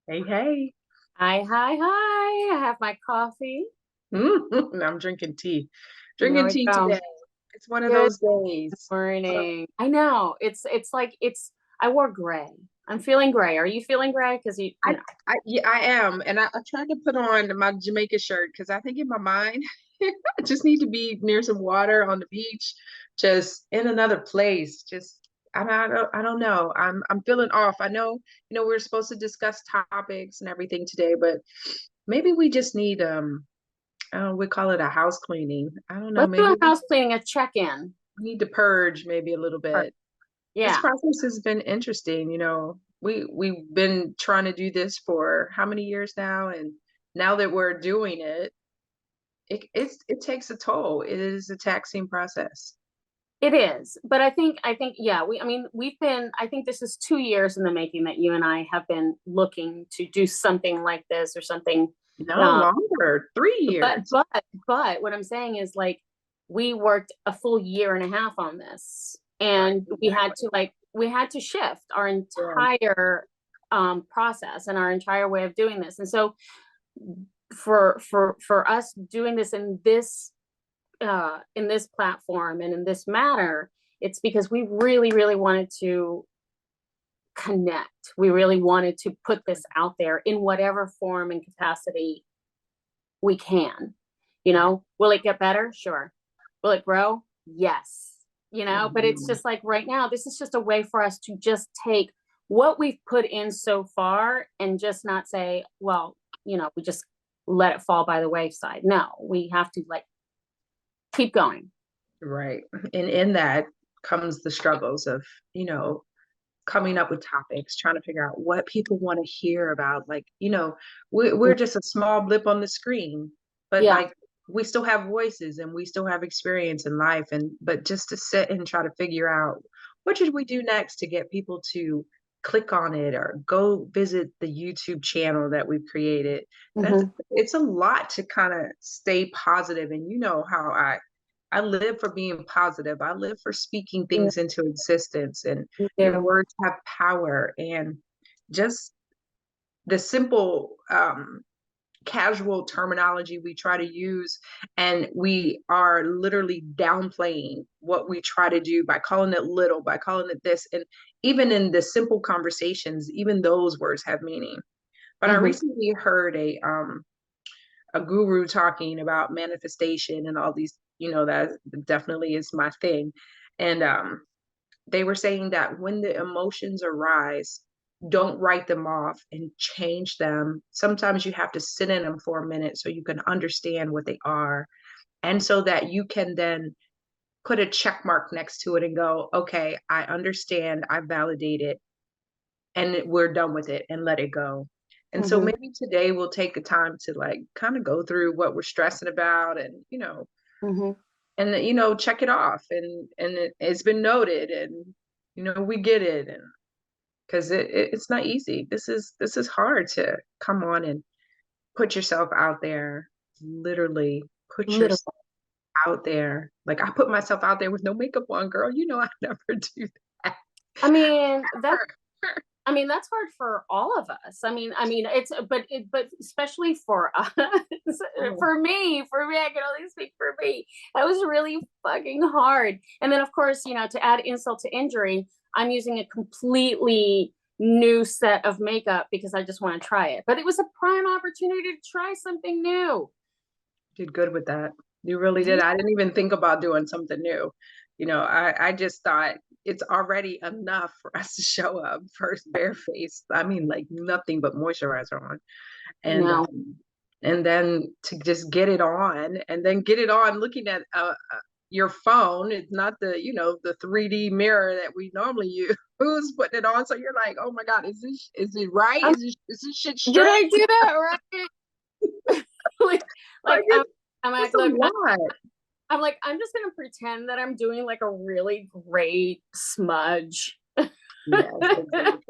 Hey, hey. Hi, hi, hi. I have my coffee. I'm drinking tea. There Drinking we tea go. today. It's one of Good those days. morning. I know. It's like I wore gray. I'm feeling gray. Are you feeling gray? Because you I, know. yeah, I am. And I tried to put on my Jamaica shirt because I think in my mind, I just need to be near some water on the beach, just in another place. I don't know. I'm feeling off. I know, we're supposed to discuss topics and everything today, but maybe we just need we call it a house cleaning. I don't know. Let's do Maybe a we house cleaning, a check-in. need to purge maybe a little bit. This Yeah, process has been interesting. We've been trying to do this for how many years now, and now that we're doing it, it takes a toll. It is a taxing process. it is. But I think yeah, I mean, I think this is 2 years in the making that you and I have been looking to do something like this or something. No Um, longer, three but years. but but what I'm saying is like we worked a full year and a half on this, Right, and exactly. we had to shift our Yeah. entire process and our entire way of doing this. And so for us doing this in this platform and in this manner, it's because we really wanted to connect. We really wanted to put this out there in whatever form and capacity we can. Will it get better? Sure. Will it grow? Yes. But it's Mhm. just like right now, this is just a way for us to just take what we've put in so far and just not say, well, we just let it fall by the wayside. No, we have to like keep going. Right. And in that comes the struggles of, you know, coming up with topics, trying to figure out what people want to hear about. Like, we're just a small blip on the screen, but Yeah. like we still have voices and we still have experience in life. And but just to sit and try to figure out what should we do next to get people to click on it or go visit the YouTube channel that we've created. That's Hmm. it's a lot to kind of stay positive. And you know how I live for being positive. I live for speaking Yeah, things into existence, and you your do. words have power. And just the simple, casual terminology we try to use, and we are literally downplaying what we try to do by calling it little, by calling it this. And even in the simple conversations, even those words have meaning. But I Hmm. recently heard a guru talking about manifestation and all these, that definitely is my thing. And they were saying that when the emotions arise, don't write them off and change them. Sometimes you have to sit in them for a minute so you can understand what they are. And so that you can then put a check mark next to it and go, okay, I understand, I validate it, and we're done with it and let it go. And so Hmm. maybe today we'll take the time to like kind of go through what we're stressing about, and Hmm. check it off, and it's been noted, and we get it. And because it's not easy. This is hard to come on and put yourself out there, literally put yourself Literally. out there. Like I put myself out there with no makeup on, girl. I never do that. I mean, that's hard for all of us. I mean, but especially for us, for me, I can only speak for me. That was really fucking hard. And then, of course, to add insult to injury, I'm using a completely new set of makeup because I just want to try it. But it was a prime opportunity to try something new. Did good with that. You really did. Yeah. I didn't even think about doing something new. I just thought it's already enough for us to show up first barefaced. I mean, like nothing but moisturizer on, I and know. and then to just get it on, and then get it on looking at your phone. It's not the 3D mirror that we normally use. Who's putting it on? So you're like, oh my God, is it right? Um, Is this shit did straight? I do that right? like, Like like I'm, I'm it's like, a look, lot. I'm like, I'm just gonna pretend that I'm doing like a really great smudge. Yes, exactly.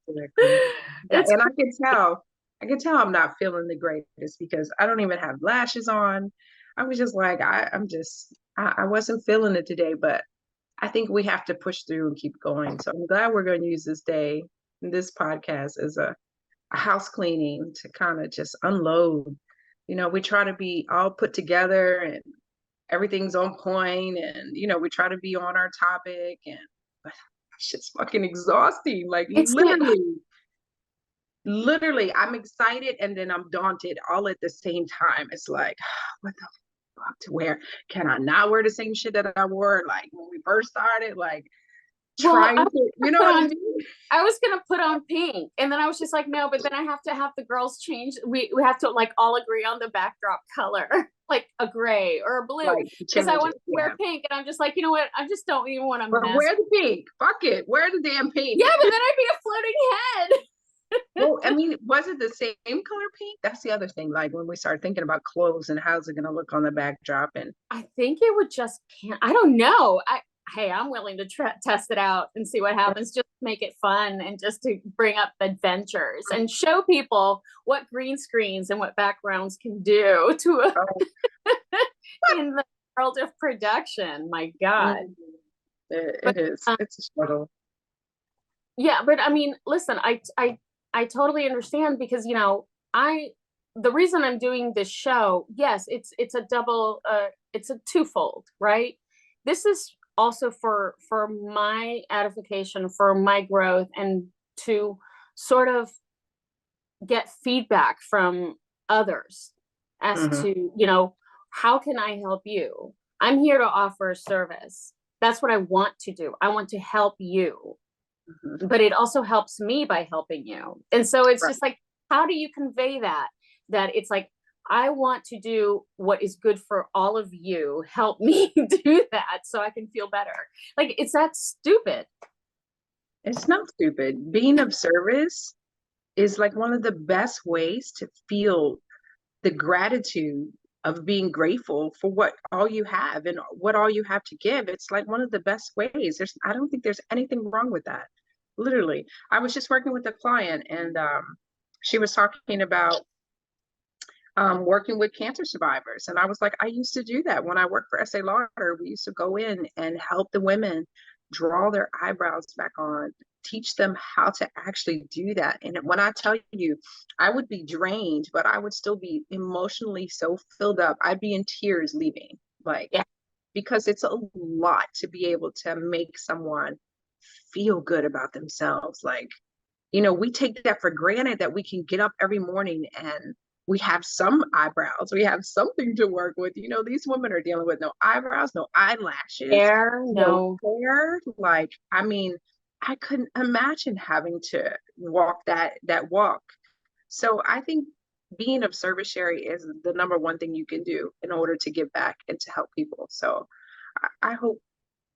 Exactly. Yeah, It's and I can tell I'm not feeling the greatest because I don't even have lashes on. I was just like, I wasn't feeling it today, but I think we have to push through and keep going. So I'm glad we're going to use this day, this podcast as a house cleaning to kind of just unload. You know, we try to be all put together and everything's on point, and you know, we try to be on our topic, and but it's just fucking exhausting. Like It's get literally, I'm excited and then I'm daunted all at the same time. It's like, what the fuck to wear? Can I not wear the same shit that I wore like when we first started? Like well, trying to, you know put what I on mean? I was gonna put on pink, and then I was just like, no, but then I have to have the girls change. We have to like all agree on the backdrop color, like a gray or a blue, Like because I change want it, to yeah. wear pink, and I'm just like, you know what? I just don't even want to But mess. wear the pink. Fuck it. Wear the damn pink. Yeah, but then I'd be a floating head. Well, I mean, was it the same color pink? That's the other thing. Like when we start thinking about clothes and how's it going to look on the backdrop, and I think it would just can't. I don't know. Hey, I'm willing to test it out and see what happens. Just make it fun and just to bring up adventures and show people what green screens and what backgrounds can do to oh, in the world of production. My God. it But is. It's a struggle. yeah, but I mean, listen, I totally understand because I the reason I'm doing this show, yes, it's a double it's a twofold, right? This is also for my edification, for my growth, and to sort of get feedback from others as Hmm. to, how can I help you? I'm here to offer a service. That's what I want to do. I want to help you, Hmm. but it also helps me by helping you. And so it's Right. just like, how do you convey that? That it's like, I want to do what is good for all of you. Help me do that so I can feel better. Like, it's that stupid. It's not stupid. Being of service is like one of the best ways to feel the gratitude of being grateful for what all you have and what all you have to give. It's like one of the best ways. I don't think there's anything wrong with that. Literally, I was just working with a client, and she was talking about working with cancer survivors. And I was like, I used to do that when I worked for SA Lauder. We used to go in and help the women draw their eyebrows back on, teach them how to actually do that. And when I tell you, I would be drained, but I would still be emotionally so filled up. I'd be in tears leaving, like, Yeah. because it's a lot to be able to make someone feel good about themselves. Like, we take that for granted that we can get up every morning and we have some eyebrows, we have something to work with. These women are dealing with no eyebrows, no eyelashes, Air, no no. hair. Like, I mean, I couldn't imagine having to walk that walk. So I think being of service, Sherry, is the number one thing you can do in order to give back and to help people. So I hope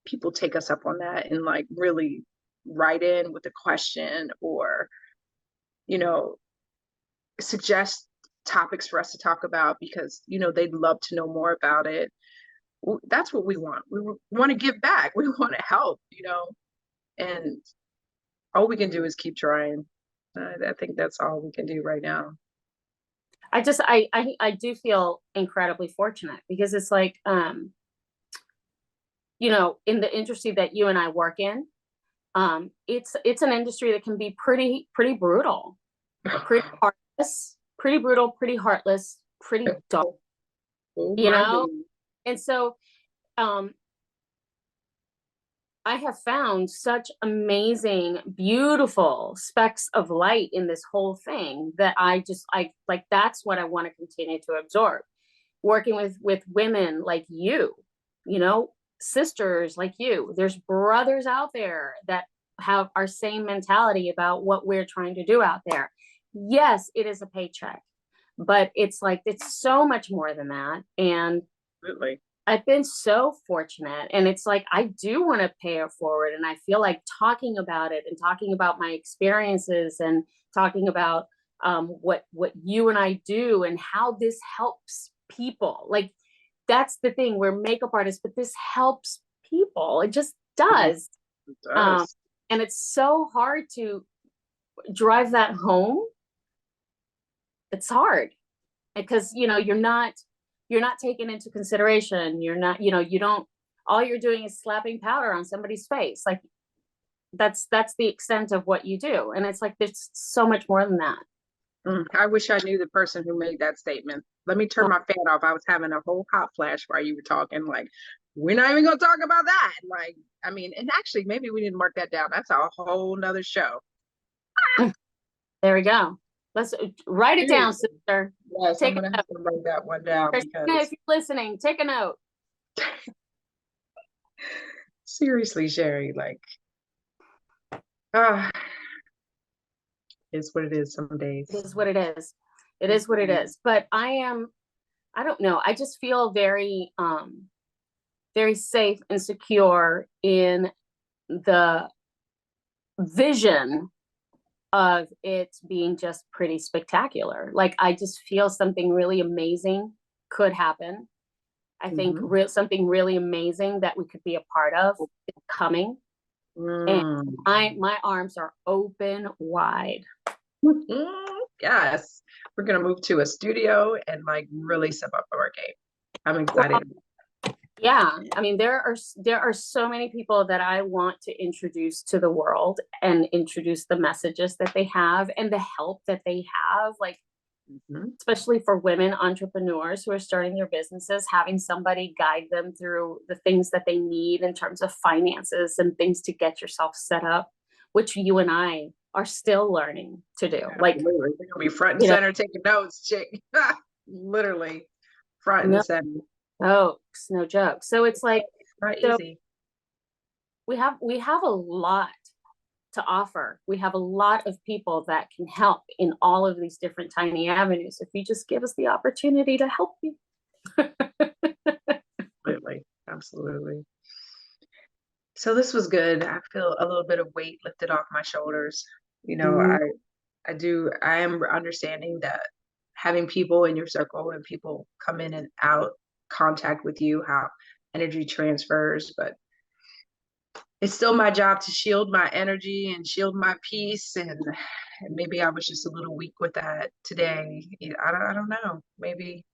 people take us up on that and like really write in with a question, or you know suggest topics for us to talk about, because they'd love to know more about it. That's what we want. We want to give back. We want to help, and all we can do is keep trying. I think that's all we can do right now. I do feel incredibly fortunate because it's like, in the industry that you and I work in, it's an industry that can be pretty brutal, pretty heartless, pretty brutal, pretty heartless, pretty dark, Oh you my know? goodness. And so, um, I have found such amazing, beautiful specks of light in this whole thing that I like, that's what I want to continue to absorb. Working with women like you know, sisters like you. There's brothers out there that have our same mentality about what we're trying to do out there. Yes, it is a paycheck, but it's like it's so much more than that. And Absolutely. I've been so fortunate, and it's like I do want to pay it forward, and I feel like talking about it and talking about my experiences and talking about what you and I do and how this helps people. Like, that's the thing. We're makeup artists, but this helps people. It just Mhm. does. It Um, does. and it's so hard to drive that home. It's hard because you're not taken into consideration. You're not, you don't, all you're doing is slapping powder on somebody's face. Like, that's the extent of what you do. And it's like there's so much more than that. I wish I knew the person who made that statement. Let me turn my fan off. I was having a whole hot flash while you were talking. Like, we're not even gonna talk about that. Like, I mean, and actually, maybe we didn't mark that down. That's a whole nother show. There we go. Let's write it down, Seriously. sister. Yes, I'm Take a gonna have note. to write that one down Christina, because if you're listening, take a note. seriously, Sherry, like, ah, it's what it is some It days. is what it is. It is what it is. But I don't know. I just feel very safe and secure in the vision of it being just pretty spectacular. Like I just feel something really amazing could happen. I think Mhm. something really amazing that we could be a part of is coming. And Mm. my arms are open wide. Yes, we're gonna move to a studio and like really step up our game. I'm excited. Yeah, I mean there are so many people that I want to introduce to the world and introduce the messages that they have and the help that they have, like Mhm. especially for women entrepreneurs who are starting their businesses, having somebody guide them through the things that they need in terms of finances and things to get yourself set up, which you and I are still learning to do. Like, Absolutely. We're gonna be front and you know, center taking notes, chick. Literally front and no center. jokes, no jokes. So it's like, Not so easy. we have a lot to offer. We have a lot of people that can help in all of these different tiny avenues if you just give us the opportunity to help you. Absolutely. Absolutely. So this was good. I feel a little bit of weight lifted off my shoulders. You know, Mhm. I am understanding that having people in your circle and people come in and out contact with you, how energy transfers, but it's still my job to shield my energy and shield my peace. And maybe I was just a little weak with that today. I don't know. Maybe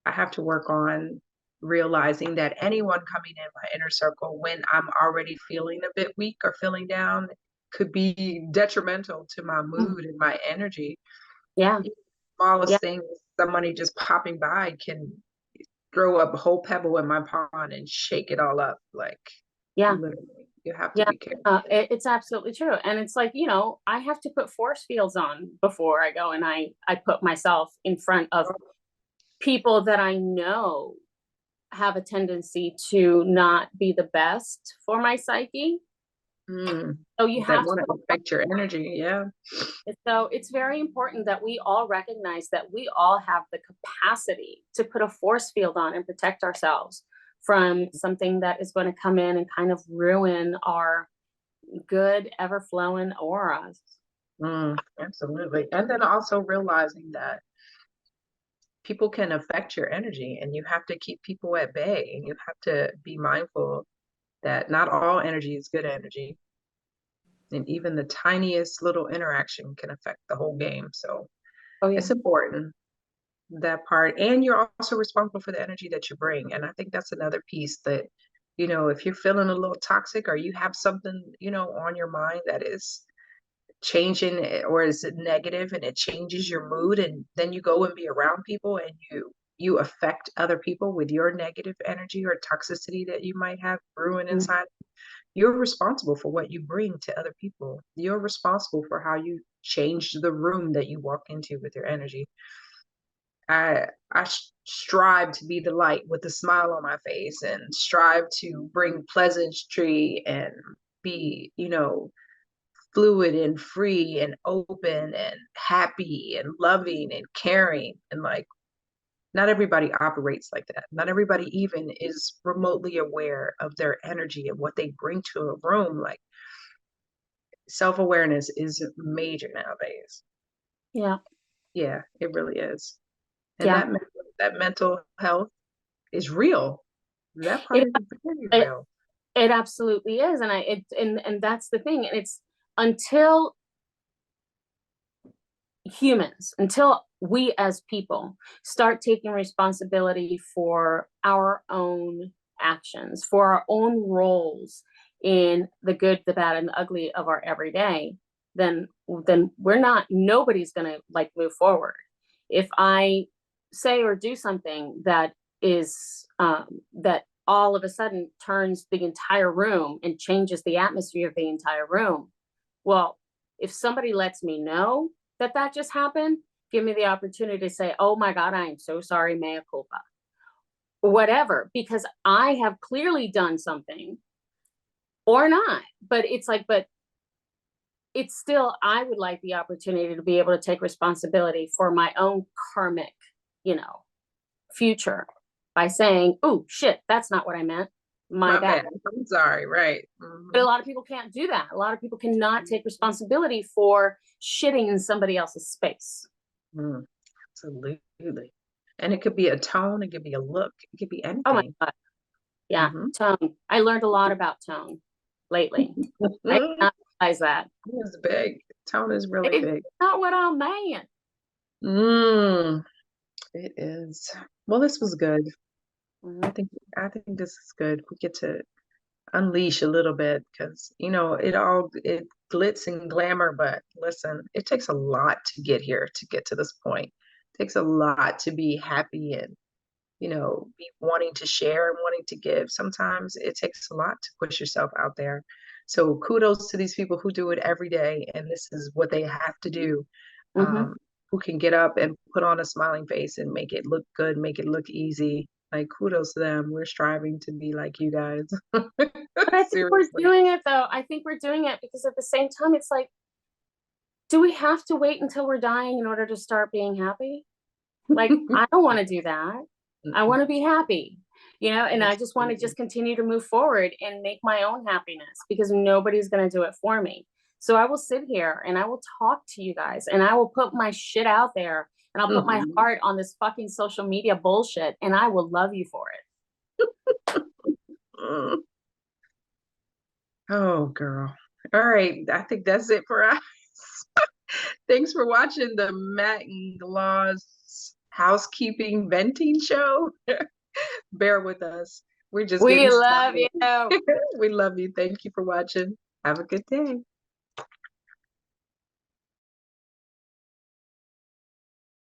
I have to work on realizing that anyone coming in my inner circle when I'm already feeling a bit weak or feeling down could be detrimental to my mood and my energy. Yeah, yeah, Smallest thing, somebody just popping by can throw up a whole pebble in my pond and shake it all up. Like yeah. literally, you have to Yeah, be careful. it's absolutely true. And it's like, I have to put force fields on before I go and I put myself in front of people that I know have a tendency to not be the best for my psyche. Mm, So you that have to want to put, affect your energy. Yeah. so it's very important that we all recognize that we all have the capacity to put a force field on and protect ourselves from something that is going to come in and kind of ruin our good ever flowing auras. Absolutely. And then also realizing that people can affect your energy and you have to keep people at bay and you have to be mindful that not all energy is good energy. And even the tiniest little interaction can affect the whole game. So Oh yeah. it's important that part. And you're also responsible for the energy that you bring. And I think that's another piece that, if you're feeling a little toxic or you have something, on your mind that is changing or is it negative and it changes your mood and then you go and be around people and you affect other people with your negative energy or toxicity that you might have brewing Mhm. inside, you're responsible for what you bring to other people. You're responsible for how you change the room that you walk into with your energy. I strive to be the light with a smile on my face and strive to bring pleasantry and be, fluid and free and open and happy and loving and caring. And like, not everybody operates like that. Not everybody even is remotely aware of their energy and what they bring to a room. Like, self-awareness is major nowadays. Yeah. Yeah, it really is. And Yeah. that mental health is real. That part It, is very it real. it absolutely is. And that's the thing. And it's until until we as people start taking responsibility for our own actions, for our own roles in the good, the bad, and the ugly of our everyday, then nobody's gonna like move forward. If I say or do something that is that all of a sudden turns the entire room and changes the atmosphere of the entire room, well, if somebody lets me know that that just happened, give me the opportunity to say, oh my God, I am so sorry, mea culpa, whatever, because I have clearly done something or not. But it's like, but it's still, I would like the opportunity to be able to take responsibility for my own karmic, future by saying, oh shit, that's not what I meant. My bad. I'm sorry, right. But a lot of people can't do that. A lot of people cannot take responsibility for shitting in somebody else's space. Absolutely. And it could be a tone, it could be a look, it could be anything. Oh my God. Yeah, tone. I learned a lot about tone lately. I did not realize that. It's big. Tone is really big. It's not what I'm saying. It is. Well, this was good. I think this is good. We get to unleash a little bit because it glitz and glamour, but listen, it takes a lot to get here, to get to this point. It takes a lot to be happy and be wanting to share and wanting to give. Sometimes it takes a lot to push yourself out there. So kudos to these people who do it every day, and this is what they have to do. Who can get up and put on a smiling face and make it look good, make it look easy. Like, kudos to them. We're striving to be like you guys. But I think we're doing it, though. I think we're doing it because at the same time, it's like, do we have to wait until we're dying in order to start being happy? Like, I don't want to do that. I want to be happy, and I just want to just continue to move forward and make my own happiness because nobody's going to do it for me. So I will sit here and I will talk to you guys and I will put my shit out there and I'll put my heart on this fucking social media bullshit and I will love you for it. Oh, girl. All right. I think that's it for us. Thanks for watching the Matt and Glaw's housekeeping venting show. Bear with us. We love you. We love you. Thank you for watching. Have a good day.